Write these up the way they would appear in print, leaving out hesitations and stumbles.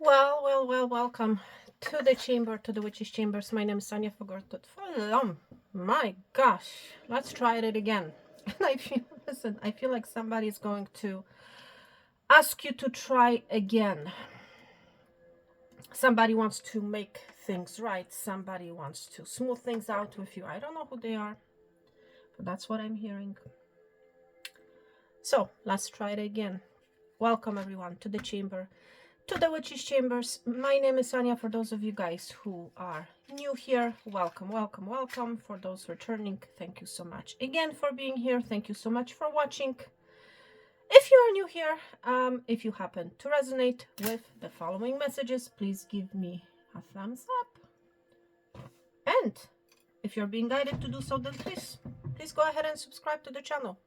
Welcome to the chamber, to the witch's chambers. My name is Sonia Fogortot. My gosh, let's try it again. And I feel like somebody's going to ask you to try again. Somebody wants to make things right. Somebody wants to smooth things out with you. I don't know who they are, but that's what I'm hearing. So let's try it again. Welcome everyone to the chamber, to the witch's chambers. My name is Anya. For those of you guys who are new here, welcome. For those returning, thank you so much again for being here. Thank you so much for watching. If you are new here, if you happen to resonate with the following messages, please give me a thumbs up. And if you're being guided to do so, then please go ahead and subscribe to the channel.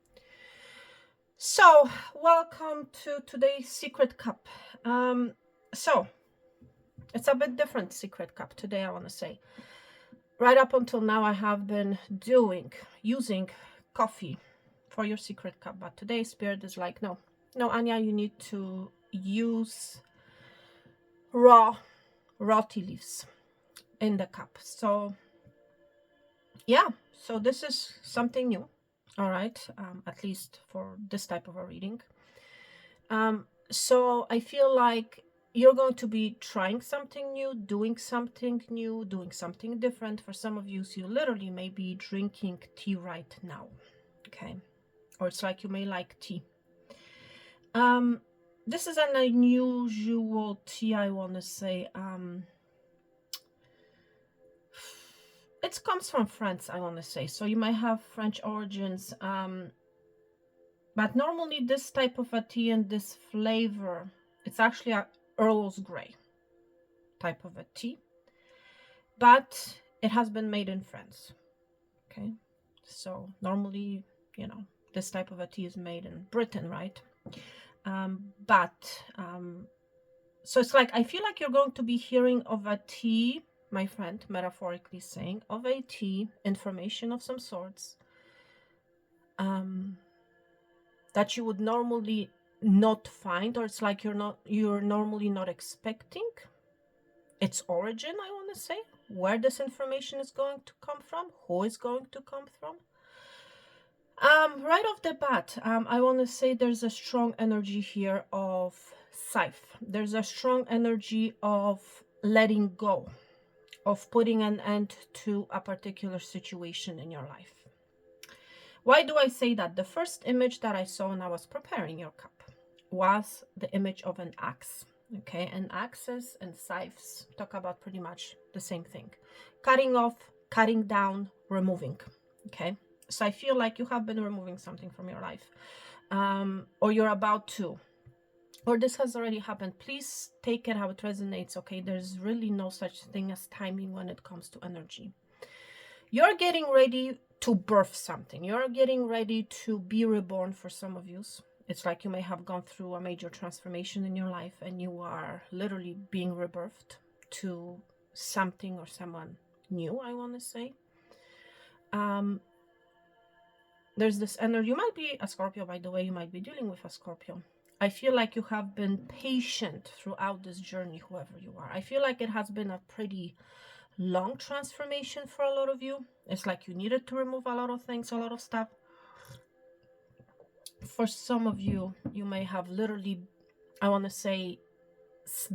So welcome to today's secret cup. So it's a bit different secret cup today, I want to say. Right up until now, I have been using coffee for your secret cup, but today Spirit is like, no, Anya, you need to use raw tea leaves in the cup. So yeah, so this is something new. All right, at least for this type of a reading. So I feel like you're going to be trying something new, doing something new, doing something different. For some of you, so you literally may be drinking tea right now, okay? Or it's like you may like tea. This is an unusual tea, I want to say. It comes from France, I want to say. So you might have French origins. But normally this type of a tea and this flavor, it's actually a Earl's Grey type of a tea. But it has been made in France. Okay. So normally, you know, this type of a tea is made in Britain, right? So it's like, I feel like you're going to be hearing of a tea, my friend, metaphorically saying, of a tea, information of some sorts, that you would normally not find, or it's like you're normally not expecting its origin, I want to say, where this information is going to come from, who is going to come from. Right off the bat, I want to say there's a strong energy here of scythe. There's a strong energy of letting go, of putting an end to a particular situation in your life. Why do I say that? The first image that I saw when I was preparing your cup was the image of an axe. Okay, and axes and scythes talk about pretty much the same thing. Cutting off, cutting down, removing. Okay, so I feel like you have been removing something from your life, or you're about to, or this has already happened. Please take it how it resonates. Okay, there's really no such thing as timing when it comes to energy. You're getting ready to birth something. You're getting ready to be reborn. For some of you, it's like you may have gone through a major transformation in your life and you are literally being rebirthed to something or someone new, I want to say. There's this energy. You might be a Scorpio, by the way. You might be dealing with a Scorpio. I feel like you have been patient throughout this journey, whoever you are. I feel like it has been a pretty long transformation for a lot of you. It's like you needed to remove a lot of things, a lot of stuff. For some of you, you may have literally, I want to say,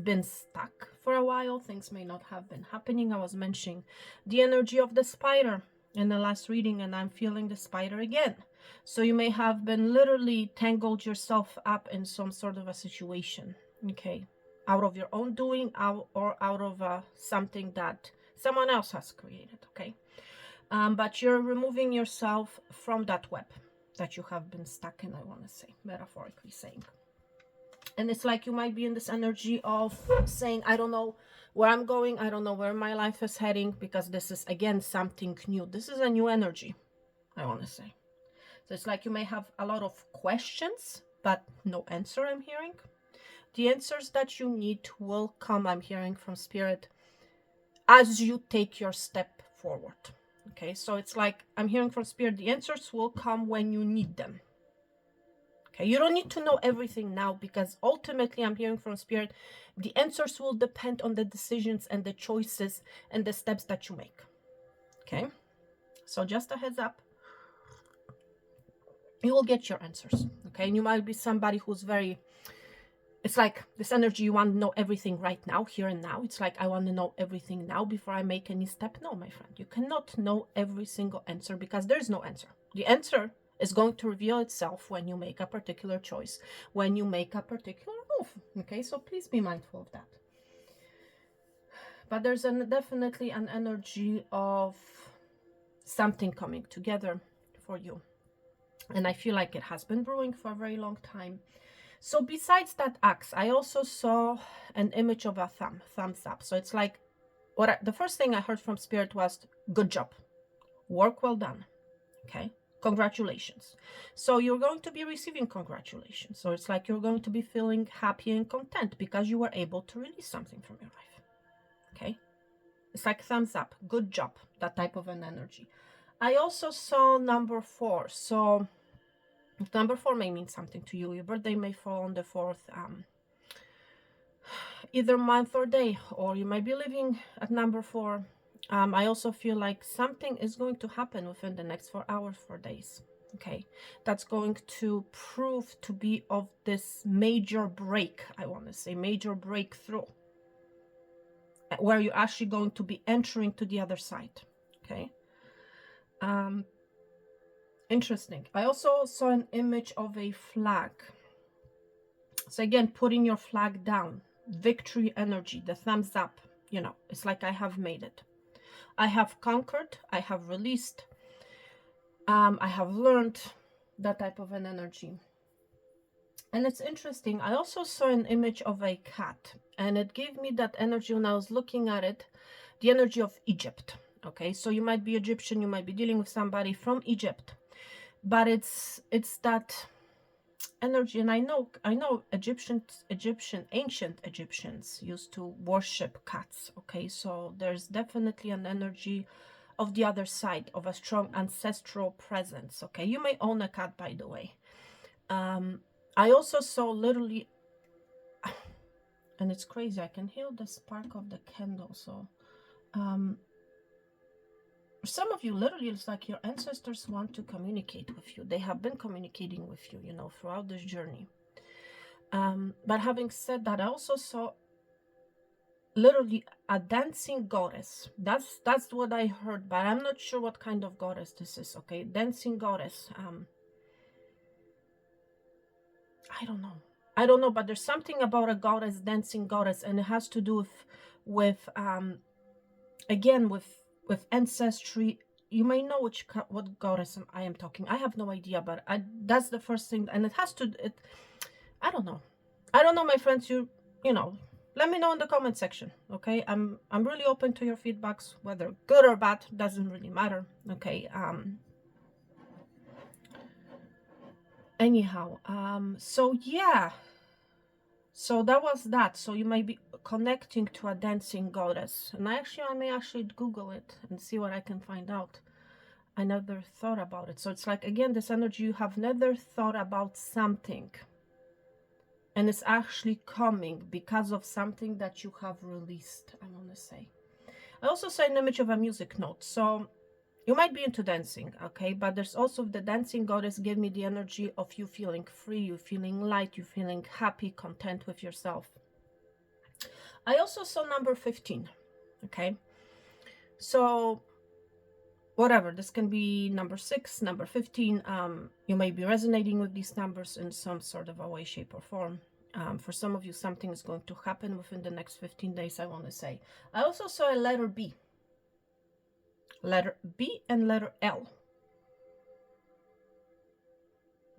been stuck for a while. Things may not have been happening. I was mentioning the energy of the spider in the last reading, and I'm feeling the spider again. So you may have been literally tangled yourself up in some sort of a situation, okay, out of your own doing, or out of something that someone else has created, okay? But you're removing yourself from that web that you have been stuck in, I want to say, metaphorically saying. And it's like you might be in this energy of saying, I don't know where I'm going. I don't know where my life is heading, because this is, again, something new. This is a new energy, I want to say. So it's like you may have a lot of questions, but no answer, I'm hearing. The answers that you need will come, I'm hearing from Spirit, as you take your step forward. Okay, so it's like I'm hearing from Spirit, the answers will come when you need them. Okay, you don't need to know everything now, because ultimately I'm hearing from Spirit, the answers will depend on the decisions and the choices and the steps that you make. Okay, so just a heads up, you will get your answers. Okay, and you might be somebody who's very, it's like this energy, you want to know everything right now, here and now. It's like, I want to know everything now before I make any step. No, my friend, you cannot know every single answer, because there's no answer. The answer is going to reveal itself when you make a particular choice, when you make a particular move. Okay, so please be mindful of that. But there's definitely an energy of something coming together for you. And I feel like it has been brewing for a very long time. So besides that axe, I also saw an image of a thumbs up. So it's like, the first thing I heard from Spirit was, good job, work well done. Okay, congratulations. So you're going to be receiving congratulations. So it's like you're going to be feeling happy and content because you were able to release something from your life. Okay, it's like thumbs up, good job, that type of an energy. I also saw number 4. So number 4 may mean something to you. Your birthday may fall on the 4th either month or day, or you might be living at number 4. I also feel like something is going to happen within the next 4 hours, 4 days. Okay, that's going to prove to be of this major break, I want to say major breakthrough, where you're actually going to be entering to the other side. Okay, interesting. I also saw an image of a flag. So again, putting your flag down, victory energy, the thumbs up, you know, it's like, I have made it. I have conquered, I have released, I have learned, that type of an energy. And it's interesting, I also saw an image of a cat, and it gave me that energy when I was looking at it, the energy of Egypt. Okay, so you might be Egyptian, you might be dealing with somebody from Egypt, but it's that energy. And I know ancient Egyptians used to worship cats. Okay, so there's definitely an energy of the other side, of a strong ancestral presence. Okay, you may own a cat, by the way. I also saw literally, and it's crazy, I can hear the spark of the candle. So for some of you, literally, it's like your ancestors want to communicate with you. They have been communicating with you, you know, throughout this journey. But having said that, I also saw literally a dancing goddess. That's what I heard, but I'm not sure what kind of goddess this is. Okay, dancing goddess. I don't know, but there's something about a goddess, dancing goddess, and it has to do with again with ancestry. You may know what goddess I am talking. I have no idea, but that's the first thing, and it has to. I don't know, my friends. You know, let me know in the comment section. Okay, I'm really open to your feedbacks, whether good or bad, doesn't really matter. Okay. Anyhow, so yeah. So that was that. So you might be connecting to a dancing goddess. And I may actually Google it and see what I can find out. I never thought about it. So it's like, again, this energy, you have never thought about something. And it's actually coming because of something that you have released, I want to say. I also saw an image of a music note. So you might be into dancing, okay? But there's also the dancing goddess gave me the energy of you feeling free, you feeling light, you feeling happy, content with yourself. I also saw number 15, okay? So whatever, this can be number 6, number 15. You may be resonating with these numbers in some sort of a way, shape, or form. For some of you, something is going to happen within the next 15 days, I want to say. I also saw a letter B. Letter B and letter L.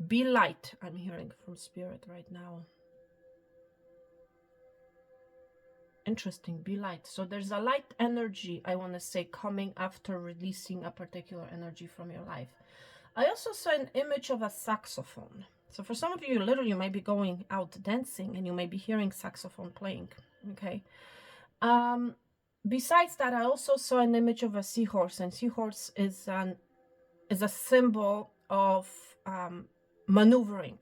Be light, I'm hearing from Spirit right now. Interesting, be light. So there's a light energy, I want to say, coming after releasing a particular energy from your life. I also saw an image of a saxophone. So for some of you, literally, you might be going out dancing and you may be hearing saxophone playing, okay? Besides that, I also saw an image of a seahorse, and seahorse is a symbol of maneuvering,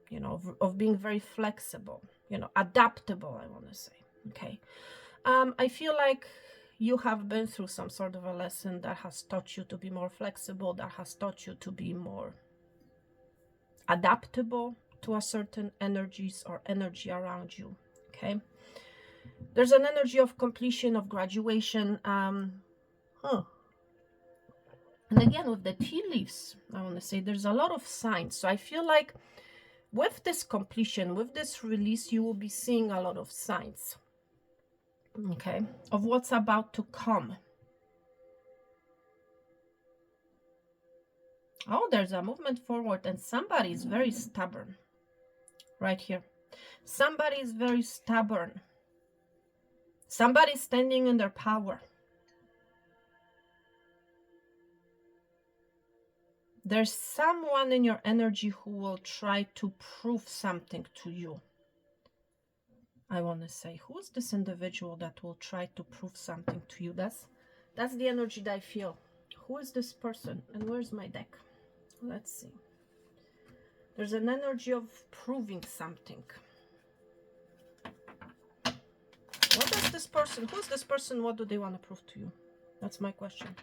you know, of being very flexible, you know, adaptable, I want to say. Okay. I feel like you have been through some sort of a lesson that has taught you to be more flexible, that has taught you to be more adaptable to a certain energies or energy around you. Okay. There's an energy of completion, of graduation. And again, with the tea leaves, I want to say there's a lot of signs. So I feel like with this completion, with this release, you will be seeing a lot of signs, okay, of what's about to come. Oh, there's a movement forward, and somebody is very stubborn right here. Somebody is very stubborn. Somebody's standing in their power. There's someone in your energy who will try to prove something to you. I want to say, who is this individual that will try to prove something to you? That's the energy that I feel. Who is this person? And where's my deck? Let's see. There's an energy of proving something. What is this person? Who's this person? What do they want to prove to you? That's my question.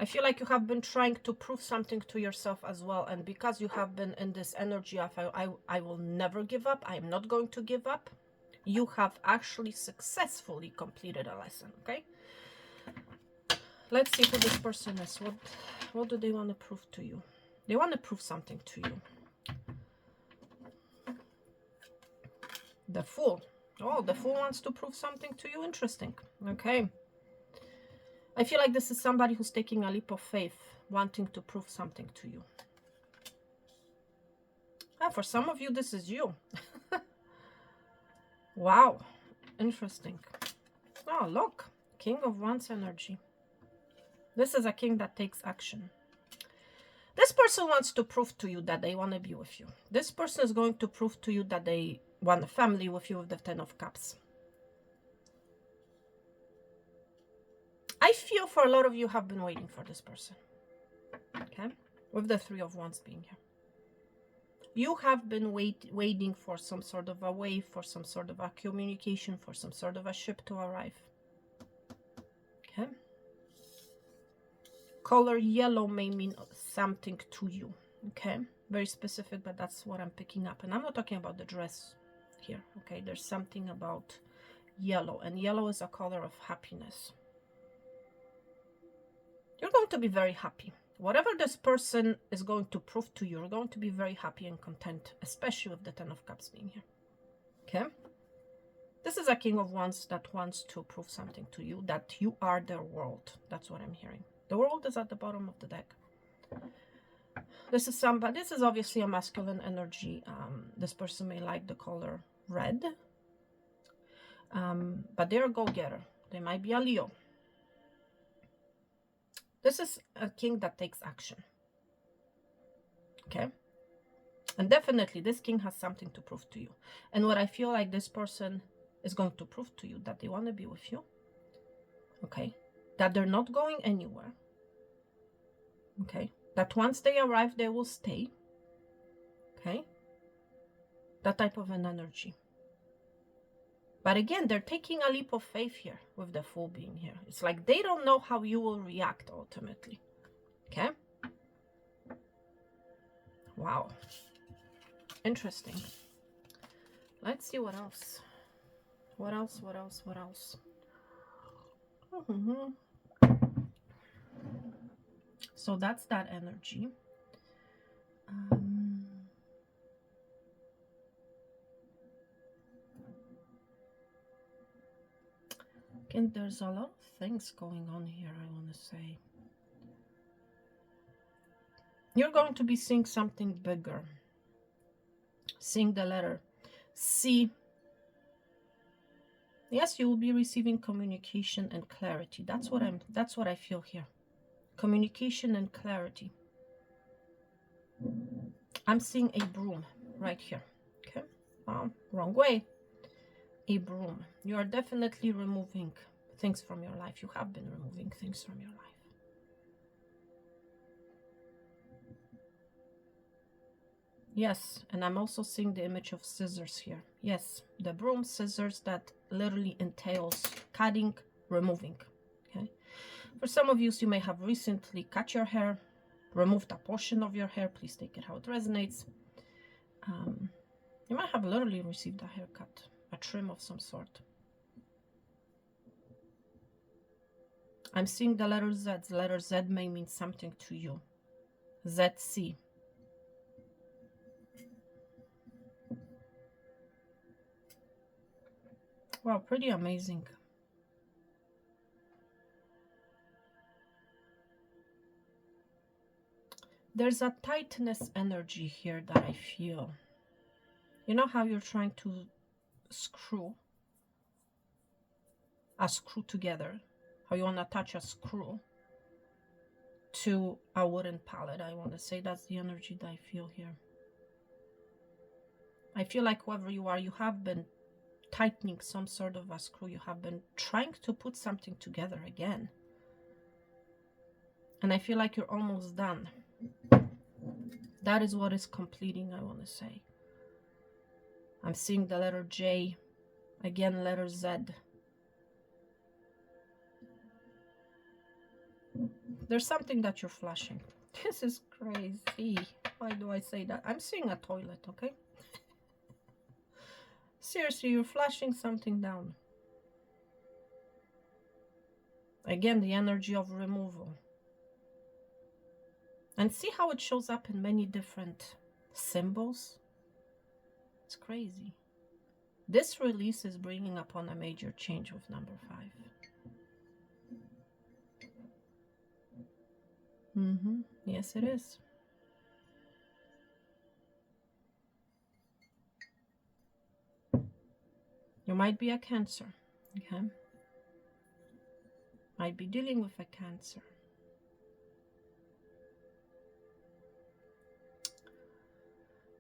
I feel like you have been trying to prove something to yourself as well. And because you have been in this energy of I will never give up, I am not going to give up, you have actually successfully completed a lesson, okay? Let's see who this person is. What do they want to prove to you? They want to prove something to you. The Fool. Oh, the Fool wants to prove something to you. Interesting. Okay. I feel like this is somebody who's taking a leap of faith, wanting to prove something to you. Ah, for some of you, this is you. Wow. Interesting. Oh, look. King of Wands energy. This is a king that takes action. This person wants to prove to you that they want to be with you. This person is going to prove to you that they want a family with you with the Ten of Cups. I feel for a lot of you have been waiting for this person. Okay? With the Three of Wands being here. You have been waiting for some sort of a wave, for some sort of a communication, for some sort of a ship to arrive. Okay? Color yellow may mean something to you. Okay? Very specific, but that's what I'm picking up. And I'm not talking about the dress here. Okay? There's something about yellow. And yellow is a color of happiness. You're going to be very happy. Whatever this person is going to prove to you, you're going to be very happy and content, especially with the Ten of Cups being here. Okay? This is a King of Wands that wants to prove something to you, that you are their world. That's what I'm hearing. The world is at the bottom of the deck. This is somebody, this is obviously a masculine energy. This person may like the color red. But they're a go-getter. They might be a Leo. This is a king that takes action. Okay? And definitely this king has something to prove to you. And what I feel like this person is going to prove to you, that they want to be with you. Okay? That they're not going anywhere. Okay? That once they arrive, they will stay. Okay? That type of an energy. But again, they're taking a leap of faith here with the Fool being here. It's like they don't know how you will react ultimately. Okay? Wow. Interesting. Let's see what else. What else? What else? What else? So that's that energy. Again, there's a lot of things going on here, I want to say. You're going to be seeing something bigger. Seeing the letter C. Yes, you will be receiving communication and clarity. That's what I feel here. Communication and clarity. I'm seeing a broom right here. Okay. Wrong way. A broom. You are definitely removing things from your life. You have been removing things from your life. Yes, and I'm also seeing the image of scissors here. Yes, the broom scissors that literally entails cutting, removing. Okay. For some of you, you may have recently cut your hair, removed a portion of your hair. Please take it how it resonates. You might have literally received a haircut, a trim of some sort. I'm seeing the letter Z. The letter Z may mean something to you. ZC. Wow, pretty amazing. There's a tightness energy here that I feel. You know how you're trying to screw together, how you want to attach a screw to a wooden pallet. I want to say that's the energy that I feel here. I feel like whoever you are, you have been tightening some sort of a screw. You have been trying to put something together again. And I feel like you're almost done. That is what is completing, I want to say. I'm seeing the letter J, again letter Z. There's something that you're flushing. This is crazy. Why do I say that? I'm seeing a toilet, okay? Seriously, you're flushing something down. Again, the energy of removal. And see how it shows up in many different symbols? It's crazy. This release is bringing upon a major change with number 5. Yes, it is. You might be a Cancer, okay? Might be dealing with a Cancer.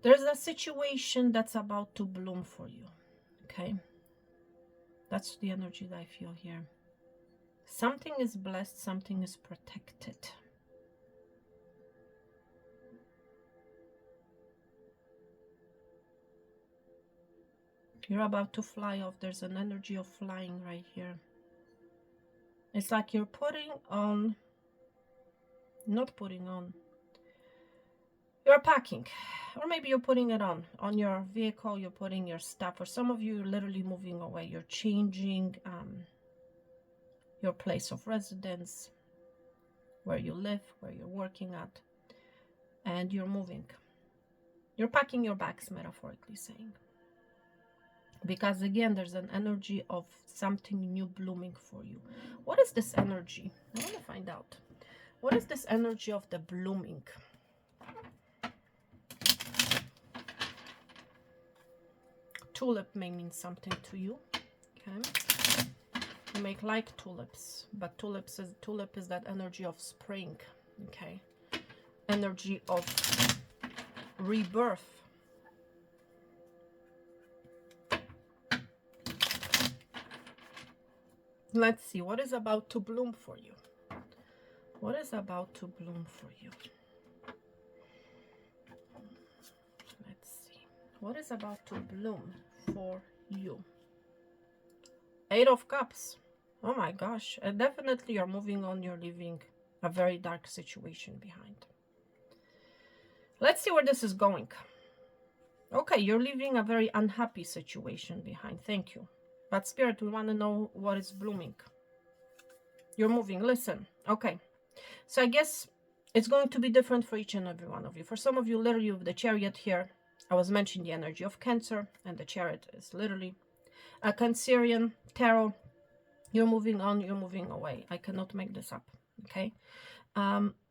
There's a situation that's about to bloom for you, okay? That's the energy that I feel here. Something is blessed, something is protected. You're about to fly off. There's an energy of flying right here. It's like you're putting on, not putting on, you're packing, or maybe you're putting it on your vehicle. You're putting your stuff. For some of you, you're literally moving away. You're changing your place of residence, where you live, where you're working at, and you're moving. You're packing your bags, metaphorically saying. Because again, there's an energy of something new blooming for you. What is this energy? I want to find out. What is this energy of the blooming? Tulip may mean something to you. Okay. You may like tulips, but tulip is that energy of spring. Okay. Energy of rebirth. Let's see, what is about to bloom for you? What is about to bloom for you? Let's see. What is about to bloom for you? 8 of Cups. Oh my gosh. And definitely you're moving on. You're leaving a very dark situation behind. Let's see where this is going. Okay, you're leaving a very unhappy situation behind. Thank you. But Spirit, we want to know what is blooming. You're moving. Listen. Okay. So I guess it's going to be different for each and every one of you. For some of you, literally with the Chariot here, I was mentioning the energy of Cancer, and the Chariot is literally a Cancerian tarot. You're moving on, you're moving away. I cannot make this up, okay?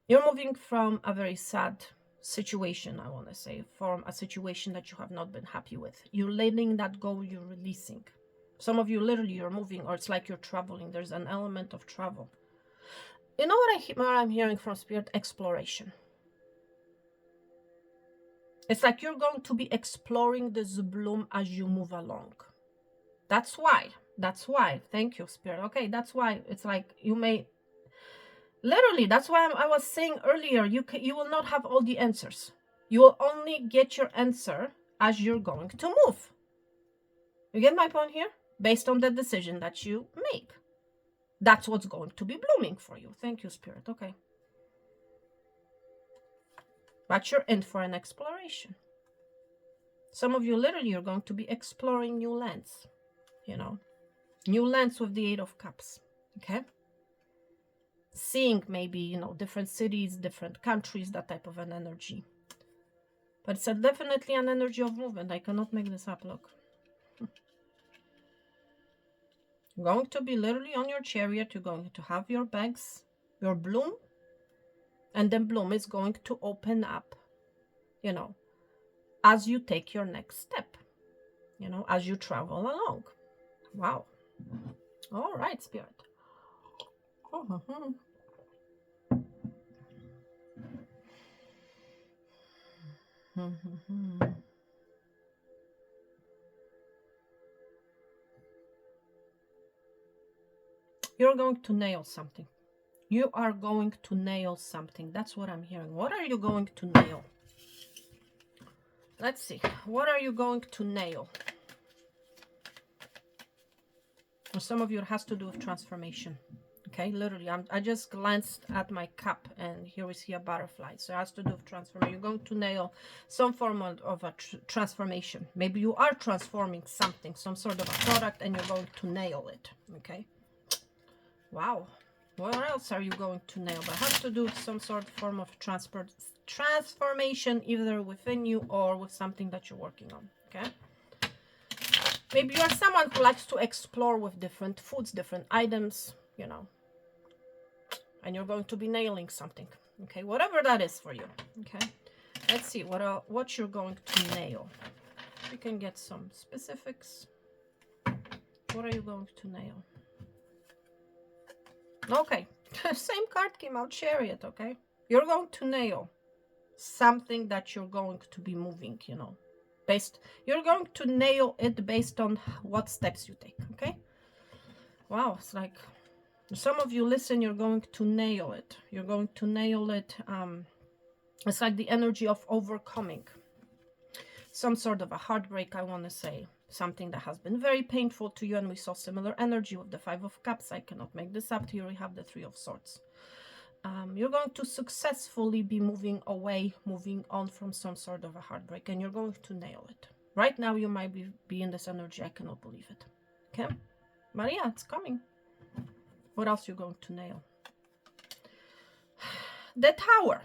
You're moving from a very sad situation, I want to say, from a situation that you have not been happy with. You're letting that go, you're releasing. Some of you, literally, you're moving, or it's like you're traveling. There's an element of travel. You know what I'm hearing from Spirit? Exploration. It's like you're going to be exploring this bloom as you move along. That's why. Thank you, Spirit. Okay, that's why it's like you may... Literally, that's why I was saying earlier, you will not have all the answers. You will only get your answer as you're going to move. You get my point here? Based on the decision that you make. That's what's going to be blooming for you. Thank you, Spirit. Okay. But you're in for an exploration. Some of you literally are going to be exploring new lands, new lands with the Eight of Cups, okay? Seeing maybe, different cities, different countries, that type of an energy. But it's definitely an energy of movement. I cannot make this up, look. You're going to be literally on your chariot. You're going to have your bags, your bloom, and then bloom is going to open up, as you take your next step, as you travel along. Wow. All right, Spirit. You're going to nail something. You are going to nail something. That's what I'm hearing. What are you going to nail? Let's see. What are you going to nail? For some of you, it has to do with transformation. Okay, literally, I just glanced at my cup and here we see a butterfly. So it has to do with transformation. You're going to nail some form of a transformation. Maybe you are transforming something, some sort of a product, and you're going to nail it. Okay. Wow. What else are you going to nail? That has to do with some sort of form of transformation, either within you or with something that you're working on. Okay. Maybe you are someone who likes to explore with different foods, different items, and you're going to be nailing something. Okay, whatever that is for you. Okay, let's see what you're going to nail. You can get some specifics. What are you going to nail? Okay, same card came out, Chariot. Okay, you're going to nail something that you're going to be moving, you're going to nail it based on what steps you take. Okay, wow, it's like some of you, listen, you're going to nail it. You're going to nail it. It's like the energy of overcoming some sort of a heartbreak, I want to say. Something that has been very painful to you, and we saw similar energy with the Five of Cups. I cannot make this up. Here we have the Three of Swords. You're going to successfully be moving away, moving on from some sort of a heartbreak, and you're going to nail it. Right now, you might be in this energy. I cannot believe it. Okay? Maria, it's coming. What else are you going to nail? The Tower.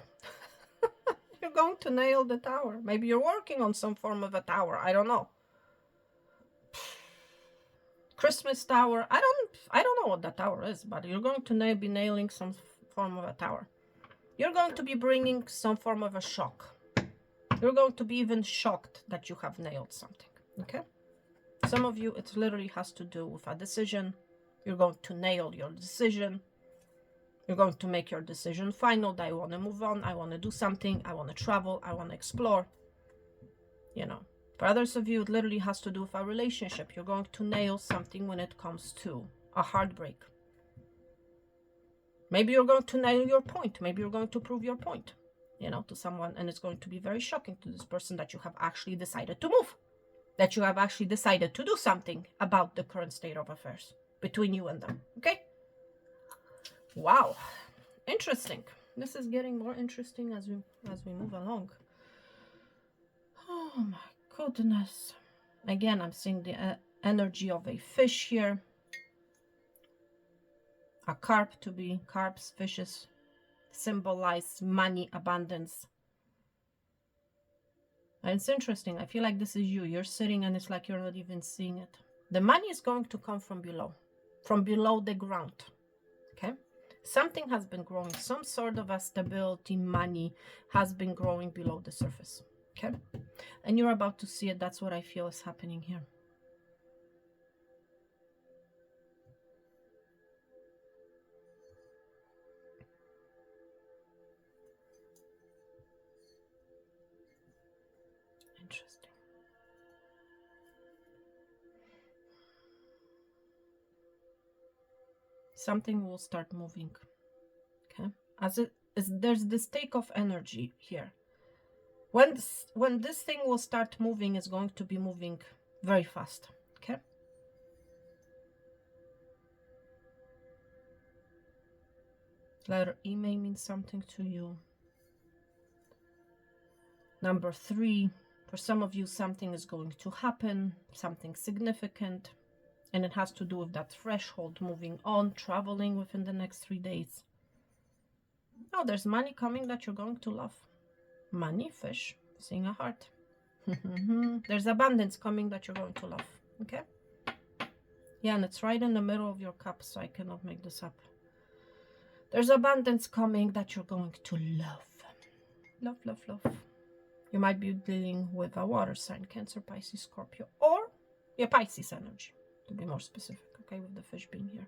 You're going to nail the Tower. Maybe you're working on some form of a tower. I don't know. Christmas Tower. I don't know what that tower is, but you're going to be nailing some form of a tower. You're going to be bringing some form of a shock. You're going to be even shocked that you have nailed something. Okay? Some of you, it literally has to do with a decision. You're going to nail your decision. You're going to make your decision final that I want to move on. I want to do something. I want to travel. I want to explore. For others of you, it literally has to do with a relationship. You're going to nail something when it comes to a heartbreak. Maybe you're going to nail your point. Maybe you're going to prove your point, to someone. And it's going to be very shocking to this person that you have actually decided to move. That you have actually decided to do something about the current state of affairs between you and them. Okay? Wow. Interesting. This is getting more interesting as we move along. Oh my goodness. Again, I'm seeing the energy of a fish here. A carp to be. Carps, fishes symbolize money, abundance. And it's interesting. I feel like this is you. You're sitting and it's like you're not even seeing it. The money is going to come from below the ground. Okay? Something has been growing. Some sort of a stability, money has been growing below the surface. Okay? And you're about to see it. That's what I feel is happening here. Interesting. Something will start moving. Okay? There's this take of energy here. when this thing will start moving, it's going to be moving very fast. Okay. Letter E may mean something to you. Number 3, for some of you, something is going to happen, something significant, and it has to do with that threshold, moving on, traveling within the next 3 days. Oh, there's money coming that you're going to love. Money, fish, seeing a heart. There's abundance coming that you're going to love. Okay. Yeah, and it's right in the middle of your cup, so I cannot make this up. There's abundance coming that you're going to love. Love, love, love. You might be dealing with a water sign, Cancer, Pisces, Scorpio, or your Pisces energy, to be more specific, okay, with the fish being here.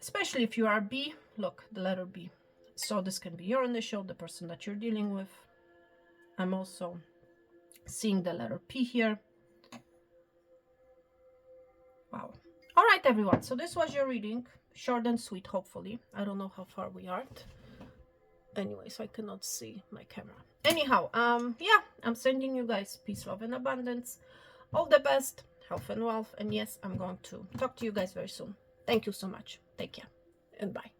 Especially if you are B, look, the letter B. So this can be your initial, the person that you're dealing with. I'm also seeing the letter P here. Wow. All right, everyone. So this was your reading. Short and sweet, hopefully. I don't know how far we are. Anyway, so I cannot see my camera. Anyhow, yeah, I'm sending you guys peace, love, and abundance. All the best, health and wealth. And yes, I'm going to talk to you guys very soon. Thank you so much. Take care and bye.